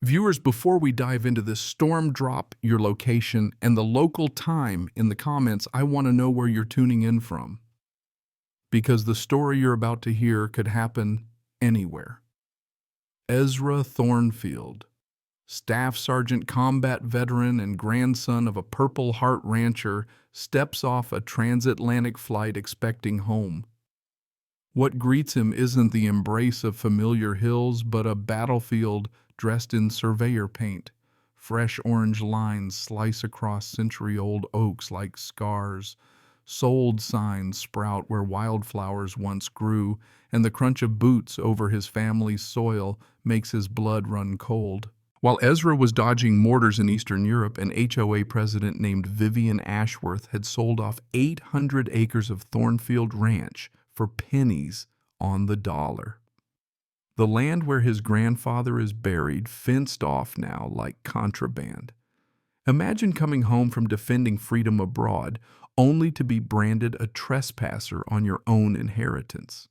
Viewers, before we dive into this, storm drop your location and the local time in the comments. I want to know where you're tuning in from, because the story you're about to hear could happen anywhere. Ezra Thornfield, Staff Sergeant, combat veteran, and grandson of a Purple Heart rancher, steps off a transatlantic flight expecting home. What greets him isn't the embrace of familiar hills, but a battlefield dressed in surveyor paint. Fresh orange lines slice across century-old oaks like scars. Sold signs sprout where wildflowers once grew, and the crunch of boots over his family's soil makes his blood run cold. While Ezra was dodging mortars in Eastern Europe, an HOA president named Vivian Ashworth had sold off 800 acres of Thornfield Ranch for pennies on the dollar. The land where his grandfather is buried, fenced off now like contraband. Imagine coming home from defending freedom abroad, only to be branded a trespasser on your own inheritance.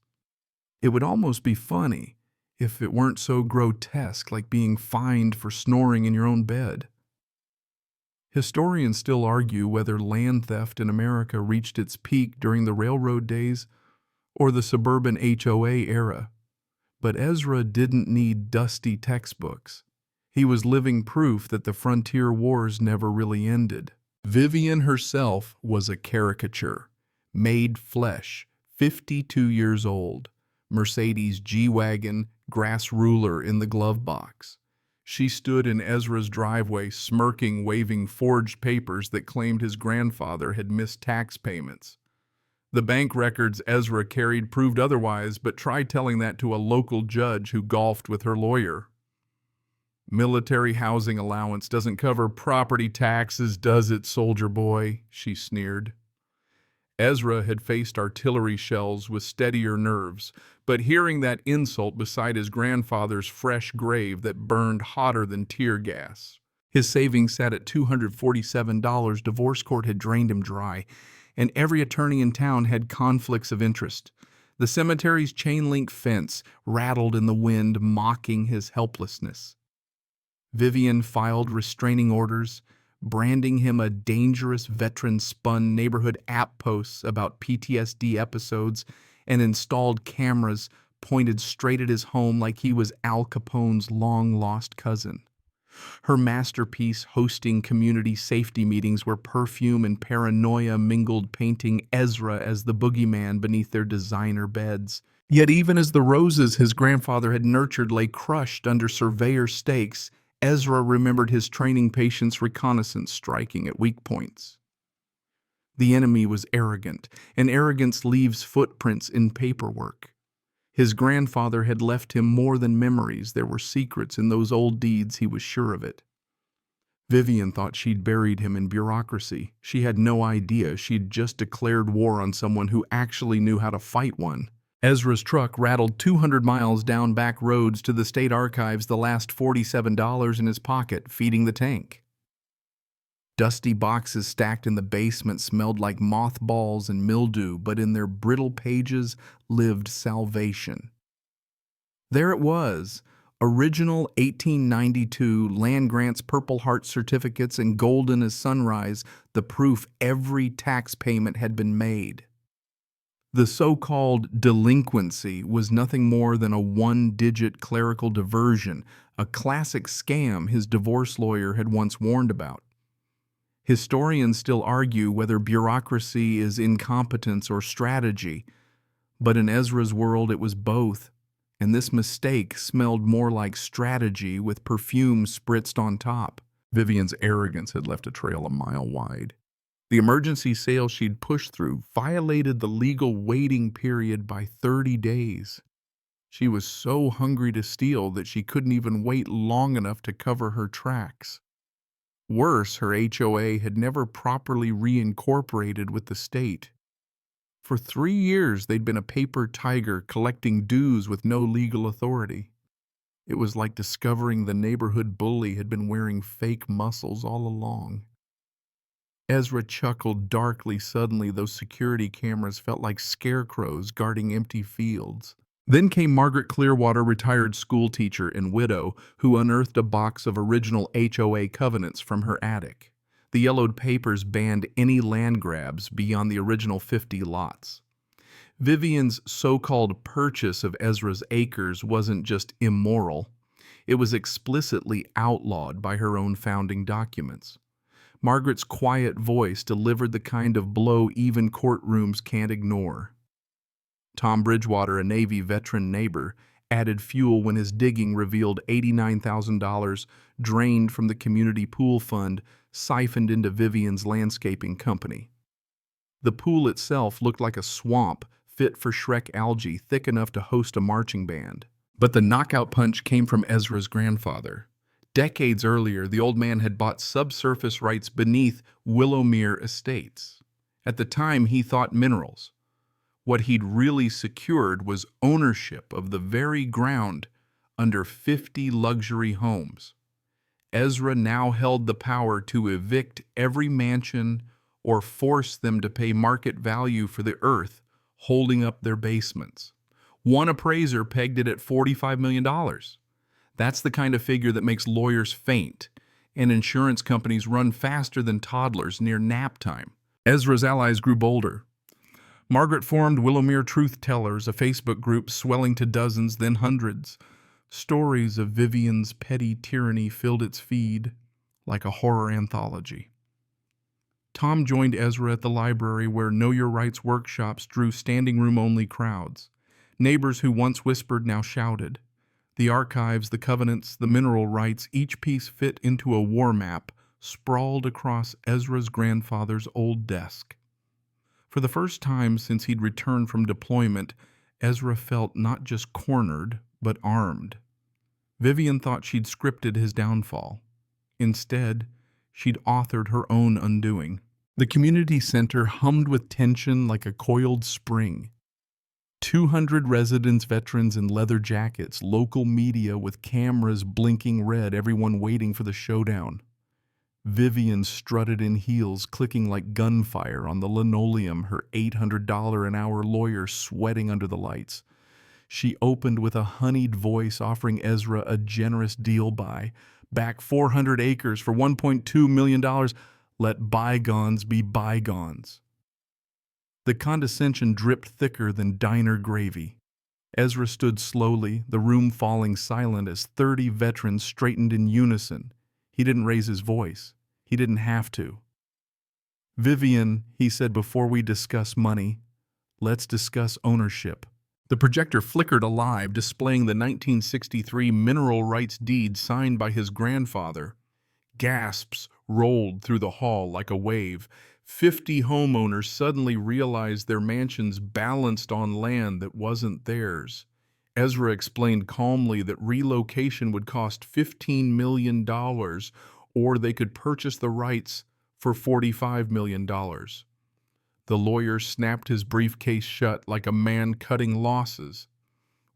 It would almost be funny if it weren't so grotesque, like being fined for snoring in your own bed. Historians still argue whether land theft in America reached its peak during the railroad days or the suburban HOA era. But Ezra didn't need dusty textbooks. He was living proof that the frontier wars never really ended. Vivian herself was a caricature, made flesh, 52 years old, Mercedes G-Wagon, grass ruler in the glove box. She stood in Ezra's driveway, smirking, waving forged papers that claimed his grandfather had missed tax payments. The bank records Ezra carried proved otherwise, but try telling that to a local judge who golfed with her lawyer. Military housing allowance doesn't cover property taxes, does it, soldier boy? She sneered. Ezra had faced artillery shells with steadier nerves, but hearing that insult beside his grandfather's fresh grave that burned hotter than tear gas. His savings sat at $247. Divorce court had drained him dry, and every attorney in town had conflicts of interest. The cemetery's chain-link fence rattled in the wind, mocking his helplessness. Vivian filed restraining orders, branding him a dangerous veteran, spun neighborhood app posts about PTSD episodes, and installed cameras pointed straight at his home like he was Al Capone's long-lost cousin. Her masterpiece hosting community safety meetings where perfume and paranoia mingled, painting Ezra as the boogeyman beneath their designer beds. Yet even as the roses his grandfather had nurtured lay crushed under surveyor stakes, Ezra remembered his training patience reconnaissance striking at weak points. The enemy was arrogant, and arrogance leaves footprints in paperwork. His grandfather had left him more than memories. There were secrets in those old deeds, he was sure of it. Vivian thought she'd buried him in bureaucracy. She had no idea she'd just declared war on someone who actually knew how to fight one. Ezra's truck rattled 200 miles down back roads to the state archives, the last $47 in his pocket, feeding the tank. Dusty boxes stacked in the basement smelled like mothballs and mildew, but in their brittle pages lived salvation. There it was, original 1892 land grants, Purple Heart certificates, and golden as sunrise, the proof every tax payment had been made. The so-called delinquency was nothing more than a one-digit clerical diversion, a classic scam his divorce lawyer had once warned about. Historians still argue whether bureaucracy is incompetence or strategy, but in Ezra's world it was both, and this mistake smelled more like strategy with perfume spritzed on top. Vivian's arrogance had left a trail a mile wide. The emergency sale she'd pushed through violated the legal waiting period by 30 days. She was so hungry to steal that she couldn't even wait long enough to cover her tracks. Worse, her HOA had never properly reincorporated with the state. For 3 years, they'd been a paper tiger collecting dues with no legal authority. It was like discovering the neighborhood bully had been wearing fake muscles all along. Ezra chuckled darkly. Suddenly, those security cameras felt like scarecrows guarding empty fields. Then came Margaret Clearwater, retired schoolteacher and widow, who unearthed a box of original HOA covenants from her attic. The yellowed papers banned any land grabs beyond the original 50 lots. Vivian's so-called purchase of Ezra's acres wasn't just immoral, it was explicitly outlawed by her own founding documents. Margaret's quiet voice delivered the kind of blow even courtrooms can't ignore. Tom Bridgewater, a Navy veteran neighbor, added fuel when his digging revealed $89,000 drained from the community pool fund siphoned into Vivian's landscaping company. The pool itself looked like a swamp fit for Shrek algae thick enough to host a marching band. But the knockout punch came from Ezra's grandfather. Decades earlier, the old man had bought subsurface rights beneath Willowmere Estates. At the time, he thought minerals. What he'd really secured was ownership of the very ground under 50 luxury homes. Ezra now held the power to evict every mansion or force them to pay market value for the earth, holding up their basements. One appraiser pegged it at $45 million. That's the kind of figure that makes lawyers faint, and insurance companies run faster than toddlers near nap time. Ezra's allies grew bolder. Margaret formed Willowmere Truth Tellers, a Facebook group swelling to dozens, then hundreds. Stories of Vivian's petty tyranny filled its feed like a horror anthology. Tom joined Ezra at the library where Know Your Rights workshops drew standing room only crowds. Neighbors who once whispered now shouted. The archives, the covenants, the mineral rights, each piece fit into a war map sprawled across Ezra's grandfather's old desk. For the first time since he'd returned from deployment, Ezra felt not just cornered, but armed. Vivian thought she'd scripted his downfall. Instead, she'd authored her own undoing. The community center hummed with tension like a coiled spring. 200 residents, veterans in leather jackets, local media with cameras blinking red, everyone waiting for the showdown. Vivian strutted in heels, clicking like gunfire on the linoleum, her $800 an hour lawyer sweating under the lights. She opened with a honeyed voice, offering Ezra a generous deal buy. Back 400 acres for $1.2 million. Let bygones be bygones. The condescension dripped thicker than diner gravy. Ezra stood slowly, the room falling silent as 30 veterans straightened in unison. He didn't raise his voice. He didn't have to. Vivian, he said, before we discuss money, let's discuss ownership. The projector flickered alive, displaying the 1963 mineral rights deed signed by his grandfather. Gasps rolled through the hall like a wave. 50 homeowners suddenly realized their mansions balanced on land that wasn't theirs. Ezra explained calmly that relocation would cost $15 million, or they could purchase the rights for $45 million. The lawyer snapped his briefcase shut like a man cutting losses.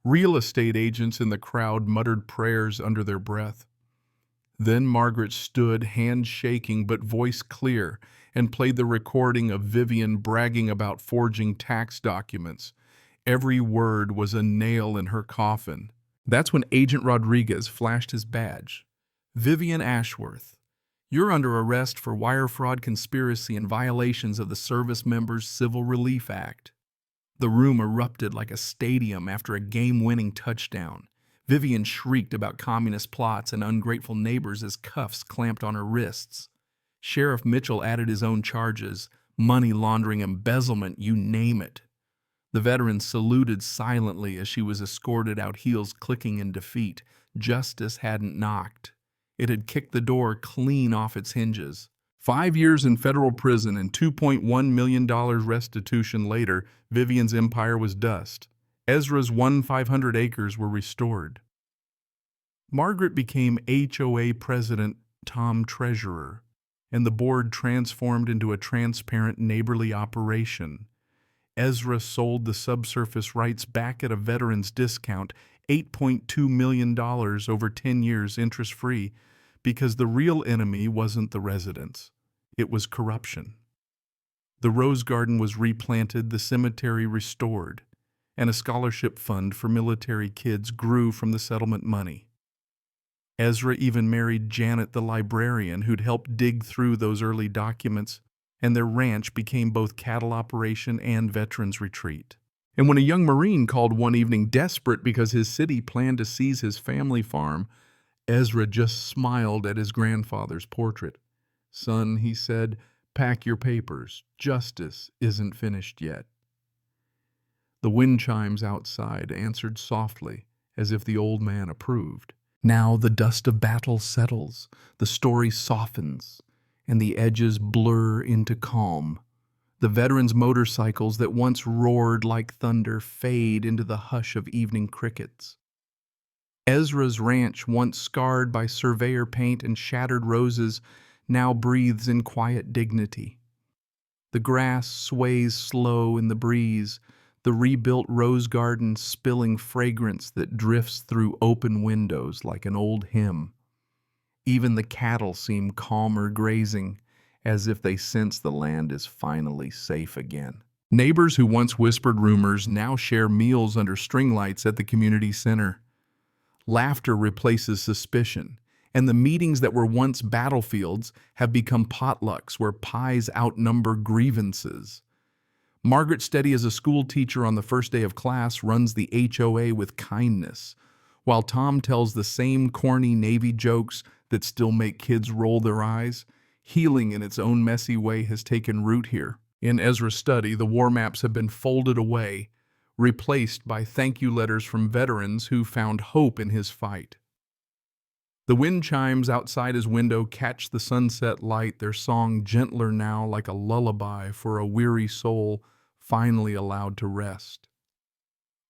Real estate agents in the crowd muttered prayers under their breath. Then Margaret stood, hand shaking but voice clear, and played the recording of Vivian bragging about forging tax documents. Every word was a nail in her coffin. That's when Agent Rodriguez flashed his badge. Vivian Ashworth, you're under arrest for wire fraud, conspiracy, and violations of the Service Members Civil Relief Act. The room erupted like a stadium after a game-winning touchdown. Vivian shrieked about communist plots and ungrateful neighbors as cuffs clamped on her wrists. Sheriff Mitchell added his own charges, money laundering, embezzlement, you name it. The veteran saluted silently as she was escorted out, heels clicking in defeat. Justice hadn't knocked. It had kicked the door clean off its hinges. 5 years in federal prison and $2.1 million restitution later, Vivian's empire was dust. Ezra's 500 acres were restored. Margaret became HOA president, Tom treasurer, and the board transformed into a transparent, neighborly operation. Ezra sold the subsurface rights back at a veteran's discount, $8.2 million over 10 years interest-free, because the real enemy wasn't the residents. It was corruption. The rose garden was replanted, the cemetery restored, and a scholarship fund for military kids grew from the settlement money. Ezra even married Janet the librarian who'd helped dig through those early documents, and their ranch became both cattle operation and veterans retreat. And when a young Marine called one evening desperate because his city planned to seize his family farm, Ezra just smiled at his grandfather's portrait. "Son," he said, "pack your papers. Justice isn't finished yet." The wind chimes outside answered softly, as if the old man approved. Now the dust of battle settles, the story softens, and the edges blur into calm. The veterans' motorcycles that once roared like thunder fade into the hush of evening crickets. Ezra's ranch, once scarred by surveyor paint and shattered roses, now breathes in quiet dignity. The grass sways slow in the breeze, the rebuilt rose garden spilling fragrance that drifts through open windows like an old hymn. Even the cattle seem calmer grazing, as if they sense the land is finally safe again. Neighbors who once whispered rumors now share meals under string lights at the community center. Laughter replaces suspicion, and the meetings that were once battlefields have become potlucks where pies outnumber grievances. Margaret, steady as a school teacher on the first day of class, runs the HOA with kindness, while Tom tells the same corny Navy jokes that still make kids roll their eyes. Healing in its own messy way has taken root here. In Ezra's study, the war maps have been folded away, replaced by thank you letters from veterans who found hope in his fight. The wind chimes outside his window catch the sunset light, their song gentler now like a lullaby for a weary soul finally allowed to rest.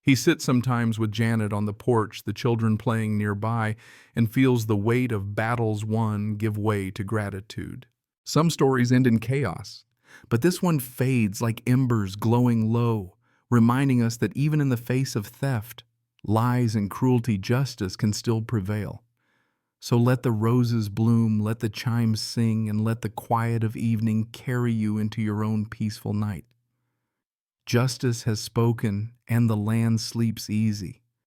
He sits sometimes with Janet on the porch, the children playing nearby, and feels the weight of battles won give way to gratitude. Some stories end in chaos, but this one fades like embers glowing low, reminding us that even in the face of theft, lies and cruelty, justice can still prevail. So let the roses bloom, let the chimes sing, and let the quiet of evening carry you into your own peaceful night. Justice has spoken, and the land sleeps easy.